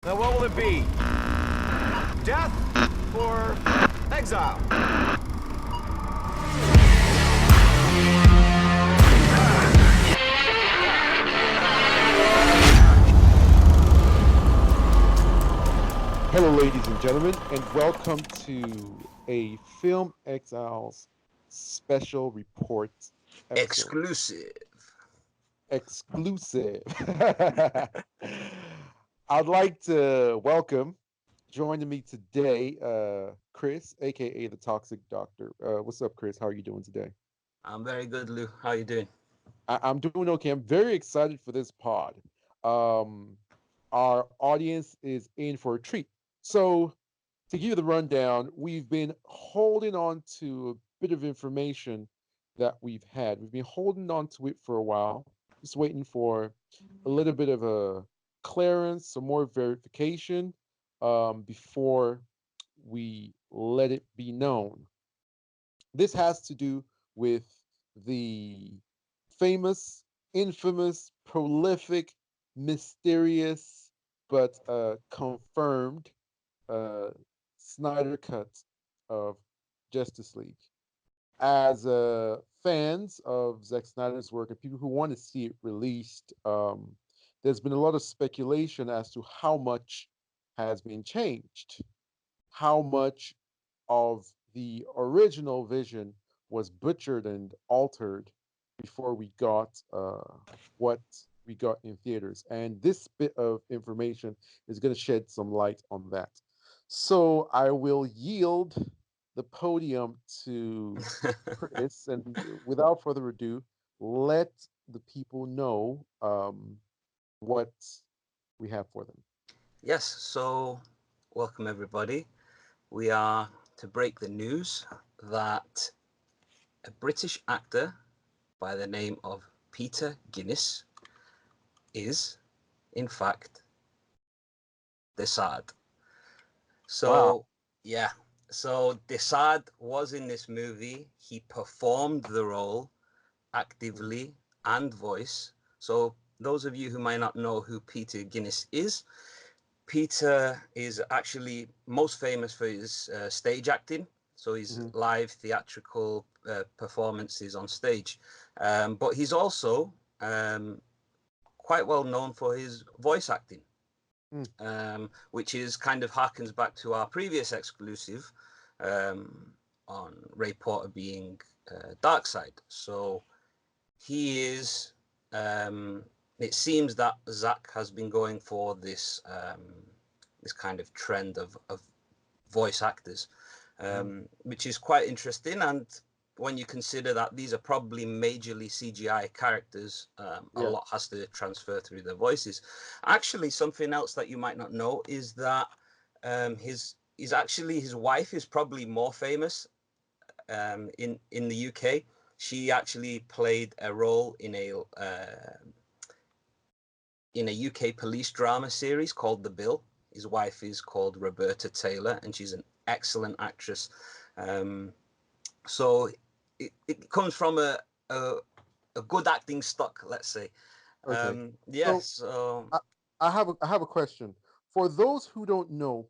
Now what will it be? Death or exile? Hello, ladies and gentlemen, and welcome to a Film Exiles special report episode. Exclusive. I'd like to welcome, joining me today, Chris, aka the Toxic Doctor. What's up, Chris? How are you doing today? I'm very good, Lou. How are you doing? I'm doing okay. I'm very excited for this pod. Um, our audience is in for a treat. So, to give you the rundown, we've been holding on to a bit of information that we've had. We've been holding on to it for a while, just waiting for a little bit of a clearance, some more verification before we let it be known. This has to do with the famous, infamous, prolific, mysterious, but confirmed uh, Snyder Cut of Justice League. As fans of Zack Snyder's work and people who want to see it released, there's been a lot of speculation as to how much has been changed, how much of the original vision was butchered and altered before we got what we got in theaters. And this bit of information is going to shed some light on that. So I will yield the podium to Chris, and without further ado, let the people know what we have for them. Yes, so welcome everybody. We are to break the news that a British actor by the name of Peter Guinness is, in fact, DeSaad. Wow. So, yeah, so DeSaad was in this movie. He performed the role actively and voice. So, those of you who might not know who Peter Guinness is, Peter is actually most famous for his stage acting, so his Mm-hmm. live theatrical performances on stage. But he's also quite well known for his voice acting, Mm. which is kind of harkens back to our previous exclusive um, on Ray Porter being Darkseid. So he is. It seems that Zach has been going for this kind of trend of voice actors, which is quite interesting. And when you consider that these are probably majorly CGI characters, a Yeah. lot has to transfer through their voices. Actually, something else that you might not know is that his wife is probably more famous in the UK. She actually played a role in a UK police drama series called The Bill. His wife is called Roberta Taylor, and she's an excellent actress. Um, so it comes from a good acting stock, let's say. Okay. Yes. So So I, I have a question. For those who don't know,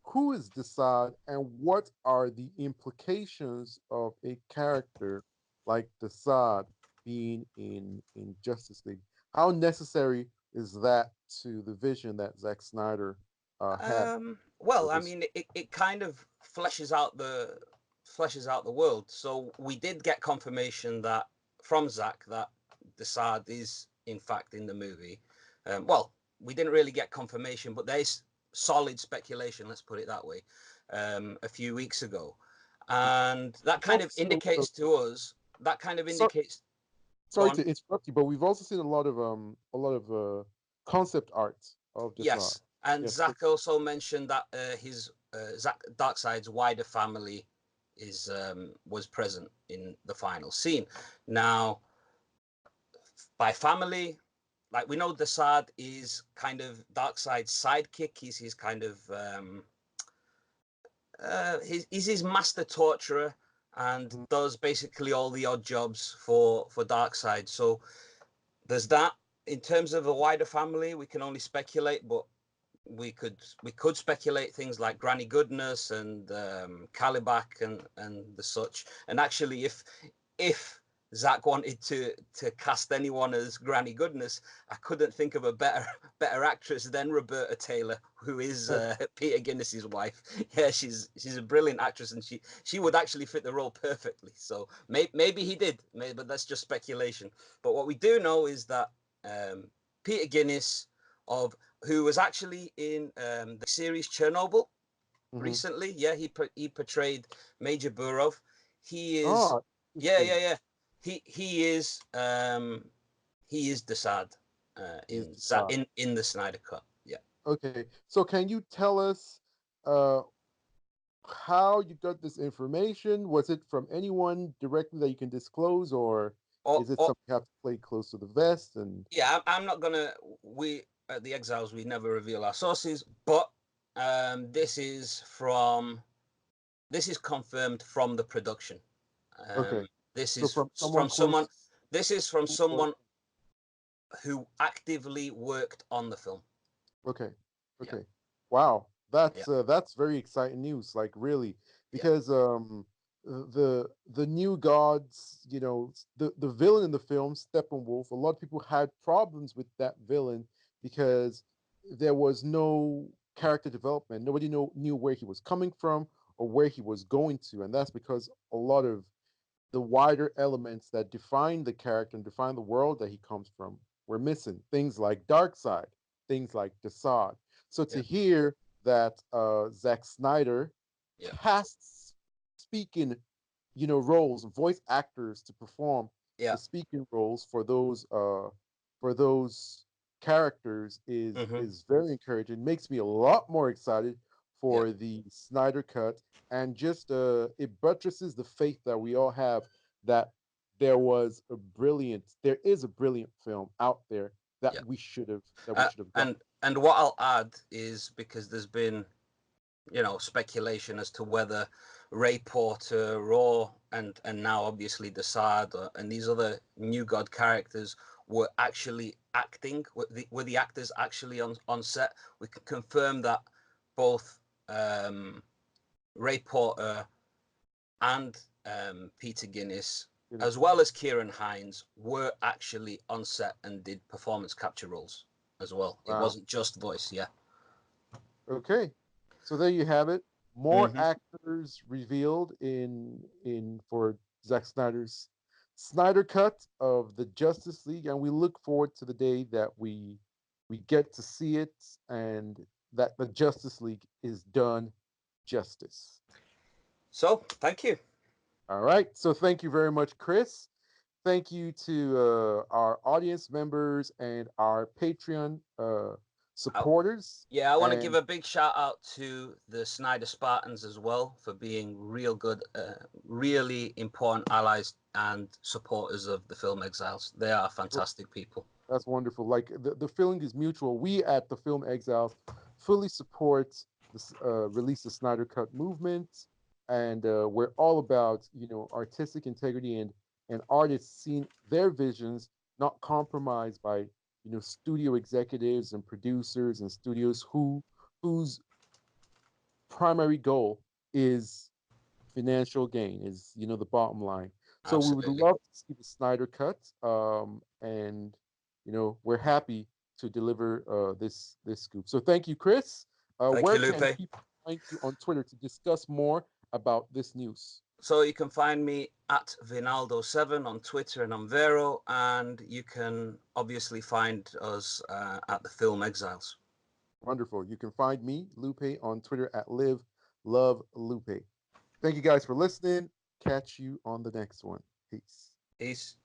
who is Desaad and what are the implications of a character like Desaad being in Justice League? How necessary is that to the vision that Zack Snyder had for well, I this? mean, it kind of fleshes out the world. So we did get confirmation that from Zach that Desaad is in fact in the movie. Well, we didn't really get confirmation, but there's solid speculation. Let's put it that way. A few weeks ago, and that We've kind also of seen a lot of, indicates to us. That kind of so, indicates. Go sorry on. to interrupt you, but we've also seen a lot of concept art of Desaad. Yes, and Yes. So, Zach also mentioned that his Zach Darkseid's wider family is was present in the final scene. Now, by family, like we know, Desaad is kind of Darkseid's sidekick. He's his kind of he's his master torturer and mhm. does basically all the odd jobs for Darkseid. So there's that. In terms of a wider family, we can only speculate, but we could speculate things like Granny Goodness and Calibac and the such. And actually, if Zach wanted to cast anyone as Granny Goodness, I couldn't think of a better actress than Roberta Taylor, who is Peter Guinness's wife. Yeah, she's a brilliant actress, and she would actually fit the role perfectly. So maybe he did, but that's just speculation. But what we do know is that Peter Guinness, who was actually in the series Chernobyl recently. Yeah, he portrayed Major Burov. He is yeah. He is DeSaad in the Snyder Cut. Yeah. Okay, so can you tell us how you got this information? Was it from anyone directly that you can disclose, or is it something you have to play close to the vest? And yeah, I'm not gonna. We at the Exiles, we never reveal our sources, but this is confirmed from the production. okay, This so is from someone from someone. close. This is from someone who actively worked on the film. Okay, okay, Yeah. wow, Yeah. that's very exciting news. Like really, Yeah. because the new gods, you know, the villain in the film, Steppenwolf. A lot of people had problems with that villain because there was no character development. Nobody knew where he was coming from or where he was going to, and that's because a lot of the wider elements that define the character and define the world that he comes from were missing. Things like Darkseid, things like DeSaad. So to Yeah. hear that Zack Snyder Yeah. casts speaking, roles, voice actors to perform Yeah. the speaking roles for those characters is very encouraging. Makes me a lot more excited Yeah. for the Snyder Cut, and just it buttresses the faith that we all have that there is a brilliant film out there that Yeah. we should have done. And what I'll add is, because there's been speculation as to whether Ray Porter, Raw, and now obviously DeSaad and these other new god characters were actually acting. Were the actors actually on set? We can confirm that both Ray Porter and Peter Guinness, as well as Kieran Hines, were actually on set and did performance capture roles as well. It Wow. wasn't just voice. Yeah. Okay, so there you have it. More actors revealed in for Zack Snyder's Snyder Cut of the Justice League, and we look forward to the day that we get to see it and that the Justice League is done justice. So, thank you. All right. So thank you very much, Chris. Thank you to our audience members and our Patreon supporters. Yeah, I want to give And a big shout out to the Snyder Spartans as well for being real good, really important allies and supporters of the Film Exiles. They are fantastic people. that's wonderful. Like the feeling is mutual. We at the Film Exiles fully support this release the Snyder Cut movement, and we're all about artistic integrity and artists seeing their visions not compromised by studio executives and producers and studios whose primary goal is financial gain, is the bottom line. So we would Absolutely. love to see the Snyder Cut, and we're happy to deliver this scoop. So thank you, Chris. Thank Where you, can Lupe. people find you on Twitter to discuss more about this news? So you can find me at Vinaldo7 on Twitter and on Vero, and you can obviously find us at the Film Exiles. Wonderful. You can find me, Lupe, on Twitter at Live Love Lupe. Thank you guys for listening. Catch you on the next one. Peace. Peace.